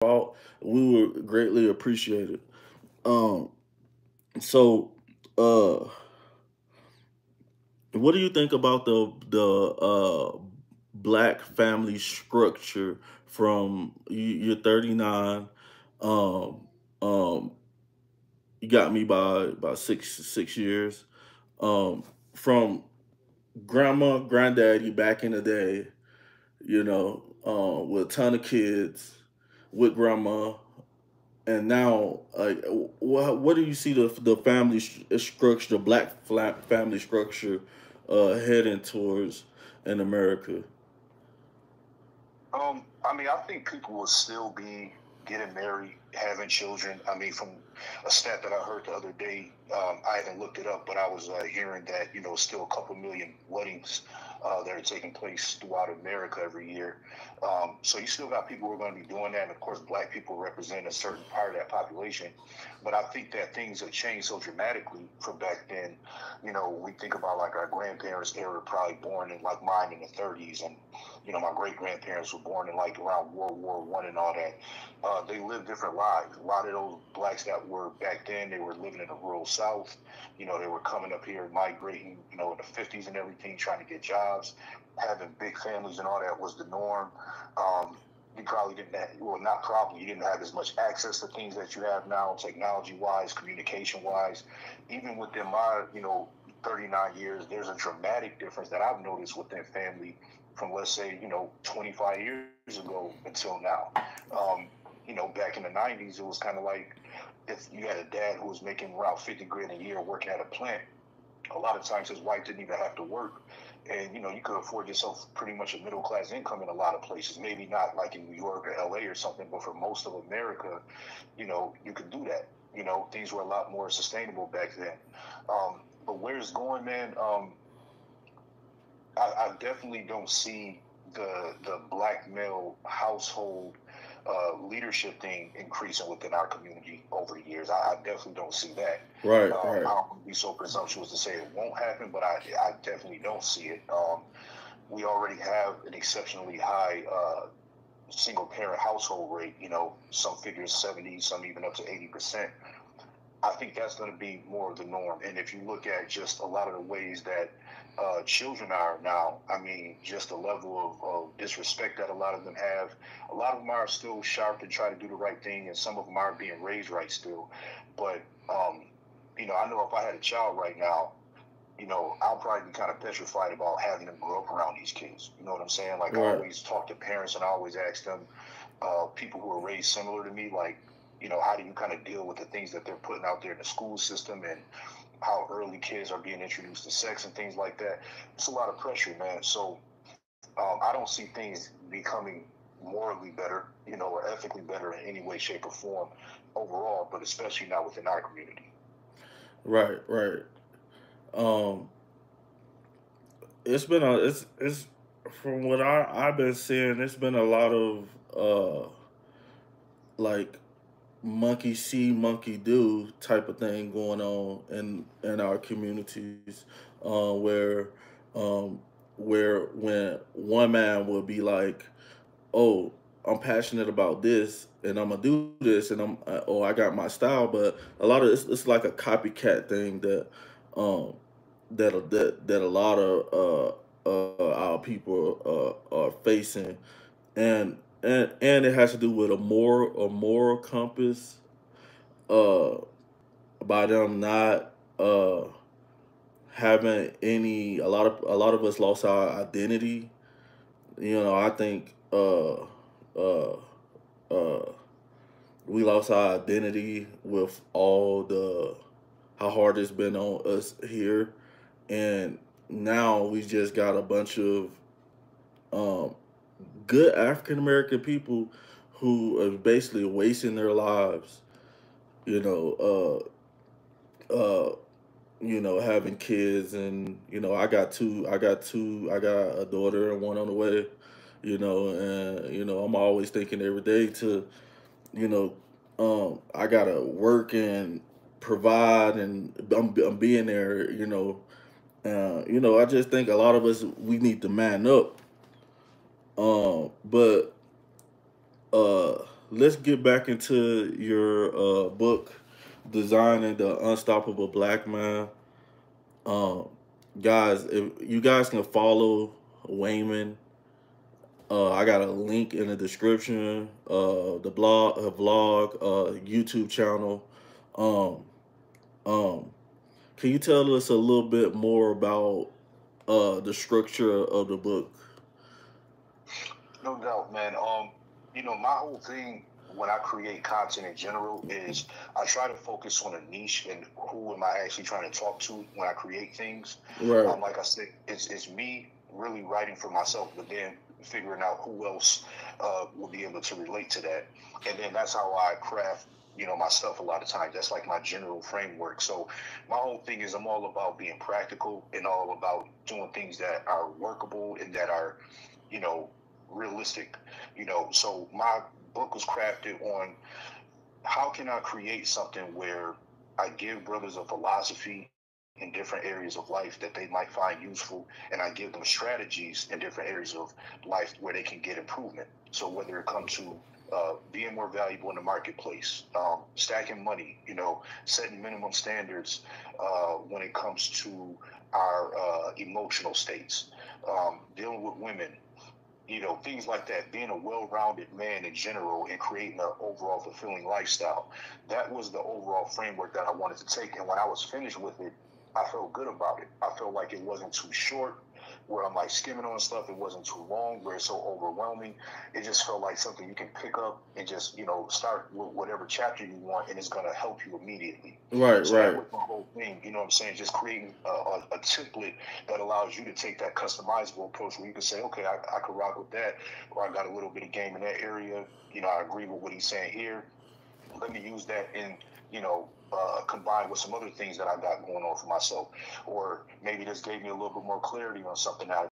out, we would greatly appreciate it. Um, so, what do you think about the black family structure from you're 39? Um, um, you got me by about six years. Um, from grandma, granddaddy back in the day, with a ton of kids with grandma, and now, like, what do you see the family structure, the black family structure, heading towards in America? I mean, I think people will still be getting married, having children. I mean, from a stat that I heard the other day, I haven't looked it up, but I was hearing that still a couple million weddings that are taking place throughout America every year. So you still got people who are going to be doing that, and of course, black people represent a certain part of that population. But I think that things have changed so dramatically from back then. We think about like our grandparents, they were probably born in like mine in the 30s, and my great grandparents were born in like around World War I and all that. They lived different lives. A lot of those blacks that were back then, they were living in the rural South. They were coming up here, migrating, in the 50s and everything, trying to get jobs. Having big families and all that was the norm. You probably didn't have, well, not probably, you didn't have as much access to things that you have now, technology-wise, communication-wise. Even within my, 39 years, there's a dramatic difference that I've noticed within family from, let's say, 25 years ago until now. Back in the 90s, it was kind of like if you had a dad who was making around 50 grand a year working at a plant, a lot of times his wife didn't even have to work. And, you could afford yourself pretty much a middle class income in a lot of places. Maybe not like in New York or LA or something, but for most of America, you could do that. Things were a lot more sustainable back then. But where it's going, man, I definitely don't see the black male household leadership thing increasing within our community over the years. I definitely don't see that. Right, I right, don't want to be so presumptuous to say it won't happen, but I definitely don't see it. We already have an exceptionally high single parent household rate. Some figures 70, some even up to 80%. I think that's going to be more of the norm. And if you look at just a lot of the ways that children are now, I mean, just the level of disrespect that a lot of them have. A lot of them are still sharp and try to do the right thing, and some of them aren't being raised right still. But, I know if I had a child right now, I'll probably be kind of petrified about having them grow up around these kids. You know what I'm saying? Like, I right. always talk to parents and I always ask them, people who are raised similar to me, like, how do you kind of deal with the things that they're putting out there in the school system and how early kids are being introduced to sex and things like that? It's a lot of pressure, man. So I don't see things becoming morally better, or ethically better in any way, shape, or form overall, but especially not within our community. Right, right. Um, it's from what I've been seeing, it's been a lot of like monkey see, monkey do type of thing going on in our communities, where um, where when one man will be like, "Oh, I'm passionate about this, and I'm gonna do this, and oh, I got my style," but a lot of it's like a copycat thing um, that a lot of our people are facing, and it has to do with a moral compass, uh by them not having any. A lot of us lost our identity. I think uh uh we lost our identity with all the how hard it's been on us here, and now we just got a bunch of um good African American people who are basically wasting their lives, you know, uh, having kids, and I got a daughter and one on the way, and I'm always thinking every day to, you know, I gotta work and provide, and I'm being there, I just think a lot of us we need to man up, but uh let's get back into your book, Designing the Unstoppable Black Man. Um, guys, if you guys can follow Wayman, I got a link in the description. The blog, vlog, YouTube channel. Um, um, can you tell us a little bit more about the structure of the book? No doubt, man. My whole thing when I create content in general is I try to focus on a niche and who am I actually trying to talk to when I create things. Right, Like I said, it's me really writing for myself, but then figuring out who else will be able to relate to that, and then that's how I craft. My stuff a lot of times. That's like my general framework. So my whole thing is I'm all about being practical and all about doing things that are workable and that are, you know, realistic. So my book was crafted on how can I create something where I give brothers a philosophy in different areas of life that they might find useful, and I give them strategies in different areas of life where they can get improvement. So whether it comes to being more valuable in the marketplace, stacking money, setting minimum standards when it comes to our emotional states, dealing with women, things like that, being a well-rounded man in general and creating an overall fulfilling lifestyle. That was the overall framework that I wanted to take. And when I was finished with it, I felt good about it. I felt like it wasn't too short, where I'm like skimming on stuff. It wasn't too long, where it's so overwhelming. It just felt like something you can pick up and just, start with whatever chapter you want, and it's going to help you immediately. right, So that right, was my whole thing, you know what I'm saying? Just creating a template that allows you to take that customizable approach where you can say, okay, I could rock with that, or I got a little bit of game in that area. I agree with what he's saying here. Let me use that in, combined with some other things that I got going on for myself. Or maybe this gave me a little bit more clarity on something that I